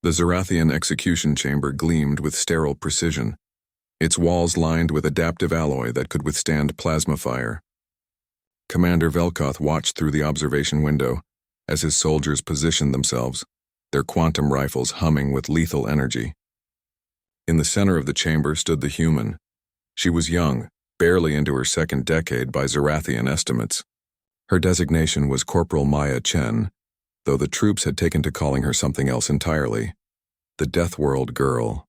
The Zarathian execution chamber gleamed with sterile precision, its walls lined with adaptive alloy that could withstand plasma fire. Commander Velkoth watched through the observation window as his soldiers positioned themselves, their quantum rifles humming with lethal energy. In the center of the chamber stood the human. She was young, barely into her second decade by Zarathian estimates. Her designation was Corporal Maya Chen, though the troops had taken to calling her something else entirely. The Deathworld girl.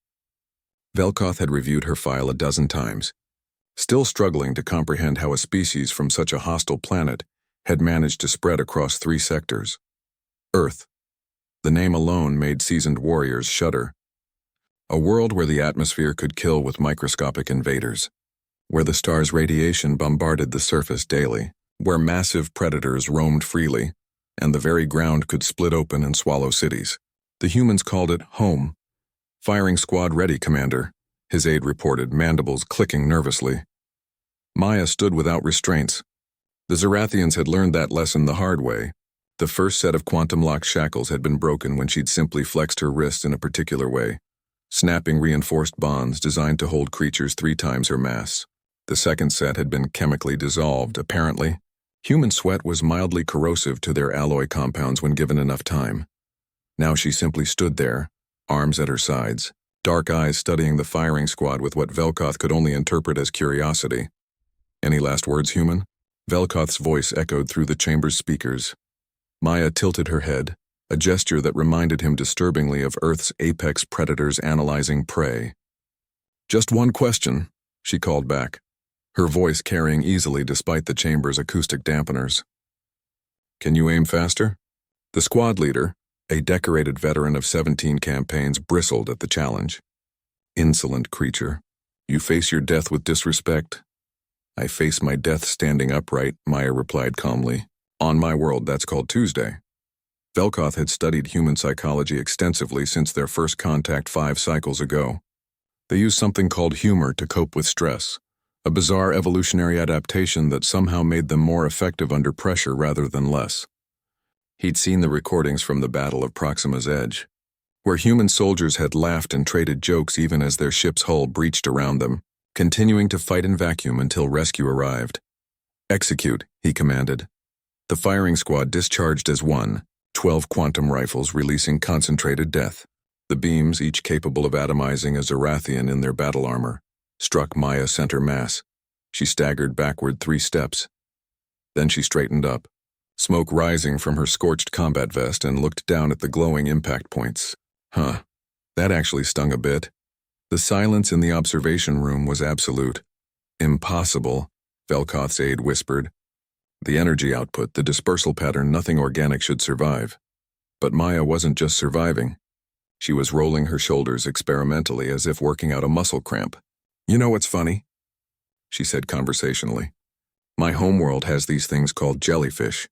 Velkoth had reviewed her file a dozen times, still struggling to comprehend how a species from such a hostile planet had managed to spread across 3 sectors. Earth. The name alone made seasoned warriors shudder. A world where the atmosphere could kill with microscopic invaders, where the star's radiation bombarded the surface daily, where massive predators roamed freely, and the very ground could split open and swallow cities. The humans called it home. "Firing squad ready, Commander," his aide reported, mandibles clicking nervously. Maya stood without restraints. The Zarathians had learned that lesson the hard way. The first set of quantum lock shackles had been broken when she'd simply flexed her wrist in a particular way, snapping reinforced bonds designed to hold creatures 3 times her mass. The second set had been chemically dissolved, apparently. Human sweat was mildly corrosive to their alloy compounds when given enough time. Now she simply stood there, arms at her sides, dark eyes studying the firing squad with what Velkoth could only interpret as curiosity. "Any last words, human?" Velkoth's voice echoed through the chamber's speakers. Maya tilted her head, a gesture that reminded him disturbingly of Earth's apex predators analyzing prey. "Just one question," she called back, her voice carrying easily despite the chamber's acoustic dampeners. "Can you aim faster?" The squad leader, a decorated veteran of 17 campaigns, bristled at the challenge. "Insolent creature. You face your death with disrespect." "I face my death standing upright," Maya replied calmly. "On my world, that's called Tuesday." Velkoth had studied human psychology extensively since their first contact 5 cycles ago. They used something called humor to cope with stress, a bizarre evolutionary adaptation that somehow made them more effective under pressure rather than less. He'd seen the recordings from the Battle of Proxima's Edge, where human soldiers had laughed and traded jokes even as their ship's hull breached around them, continuing to fight in vacuum until rescue arrived. "Execute," he commanded. The firing squad discharged as one, 12 quantum rifles releasing concentrated death. The beams, each capable of atomizing a Zarathian in their battle armor, struck Maya center mass. She staggered backward 3 steps. Then she straightened up, smoke rising from her scorched combat vest, and looked down at the glowing impact points. That actually stung a bit. The silence in the observation room was absolute. "Impossible," Velkoth's aide whispered. "The energy output, the dispersal pattern, nothing organic should survive." But Maya wasn't just surviving. She was rolling her shoulders experimentally as if working out a muscle cramp. "You know what's funny?" she said conversationally. "My homeworld has these things called jellyfish.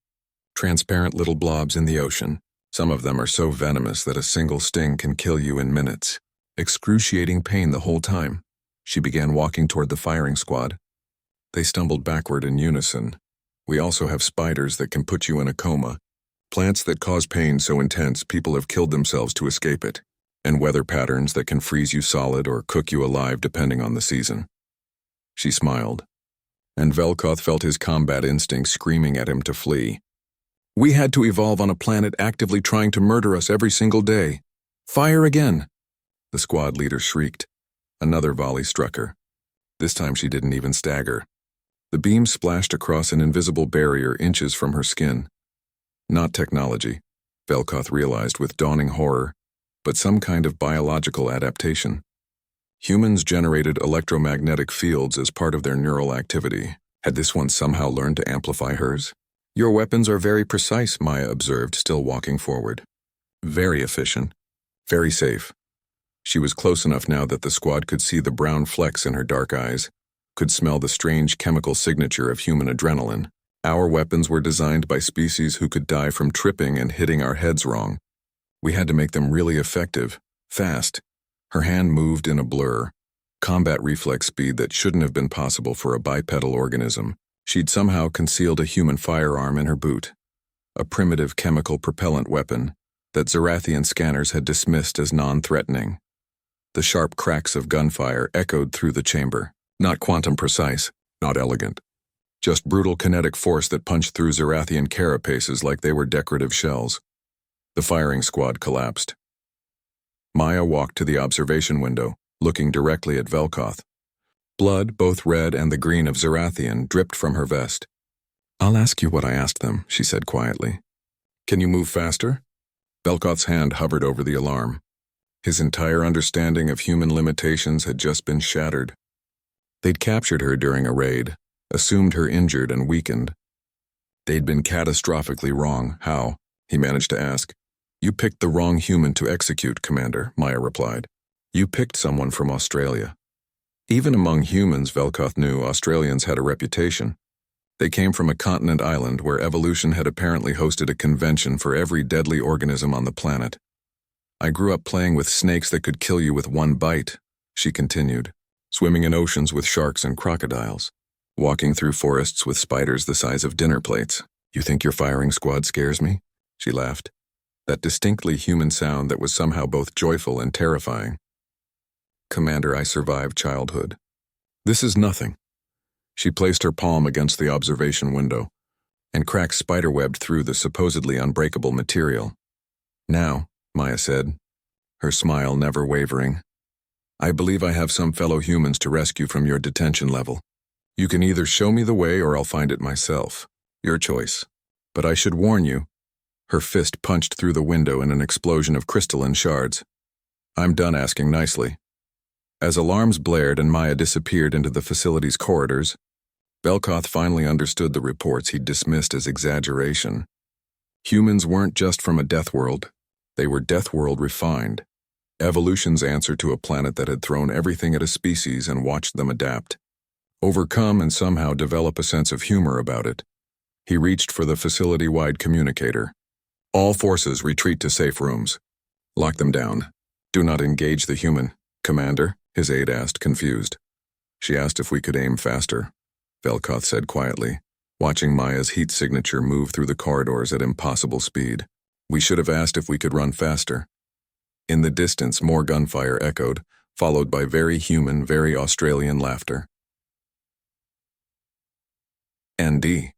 Transparent little blobs in the ocean. Some of them are so venomous that a single sting can kill you in minutes. Excruciating pain the whole time." She began walking toward the firing squad. They stumbled backward in unison. "We also have spiders that can put you in a coma, plants that cause pain so intense people have killed themselves to escape it, and weather patterns that can freeze you solid or cook you alive depending on the season." She smiled, and Velkoth felt his combat instinct screaming at him to flee. "We had to evolve on a planet actively trying to murder us every single day. Fire again!" The squad leader shrieked. Another volley struck her. This time she didn't even stagger. The beam splashed across an invisible barrier inches from her skin. Not technology, Velkoth realized with dawning horror, but some kind of biological adaptation. Humans generated electromagnetic fields as part of their neural activity. Had this one somehow learned to amplify hers? "Your weapons are very precise," Maya observed, still walking forward. "Very efficient. Very safe." She was close enough now that the squad could see the brown flecks in her dark eyes, could smell the strange chemical signature of human adrenaline. "Our weapons were designed by species who could die from tripping and hitting our heads wrong. We had to make them really effective, fast." Her hand moved in a blur, combat reflex speed that shouldn't have been possible for a bipedal organism. She'd somehow concealed a human firearm in her boot, a primitive chemical propellant weapon, that Zarathian scanners had dismissed as non-threatening. The sharp cracks of gunfire echoed through the chamber, not quantum precise, not elegant. Just brutal kinetic force that punched through Zarathian carapaces like they were decorative shells. The firing squad collapsed. Maya walked to the observation window, looking directly at Velkoth. Blood, both red and the green of Zarathian, dripped from her vest. "I'll ask you what I asked them," she said quietly. "Can you move faster?" Velkoth's hand hovered over the alarm. His entire understanding of human limitations had just been shattered. They'd captured her during a raid, assumed her injured and weakened. They'd been catastrophically wrong. How? He managed to ask. "You picked the wrong human to execute, Commander," Maya replied. "You picked someone from Australia." Even among humans, Velkoth knew, Australians had a reputation. They came from a continent island where evolution had apparently hosted a convention for every deadly organism on the planet. "I grew up playing with snakes that could kill you with one bite," she continued, "swimming in oceans with sharks and crocodiles, walking through forests with spiders the size of dinner plates. You think your firing squad scares me?" She laughed, that distinctly human sound that was somehow both joyful and terrifying. "Commander, I survived childhood. This is nothing." She placed her palm against the observation window and cracks spiderwebbed through the supposedly unbreakable material. "Now," Maya said, her smile never wavering, "I believe I have some fellow humans to rescue from your detention level. You can either show me the way or I'll find it myself. Your choice. But I should warn you." Her fist punched through the window in an explosion of crystalline shards. "I'm done asking nicely." As alarms blared and Maya disappeared into the facility's corridors, Velkoth finally understood the reports he'd dismissed as exaggeration. Humans weren't just from a Deathworld. They were Deathworld refined. Evolution's answer to a planet that had thrown everything at a species and watched them adapt. Overcome and somehow develop a sense of humor about it. He reached for the facility-wide communicator. "All forces retreat to safe rooms. Lock them down. Do not engage the human." "Commander?" his aide asked, confused. "She asked if we could aim faster," Velkoth said quietly, watching Maya's heat signature move through the corridors at impossible speed. "We should have asked if we could run faster." In the distance, more gunfire echoed, followed by very human, very Australian laughter. ND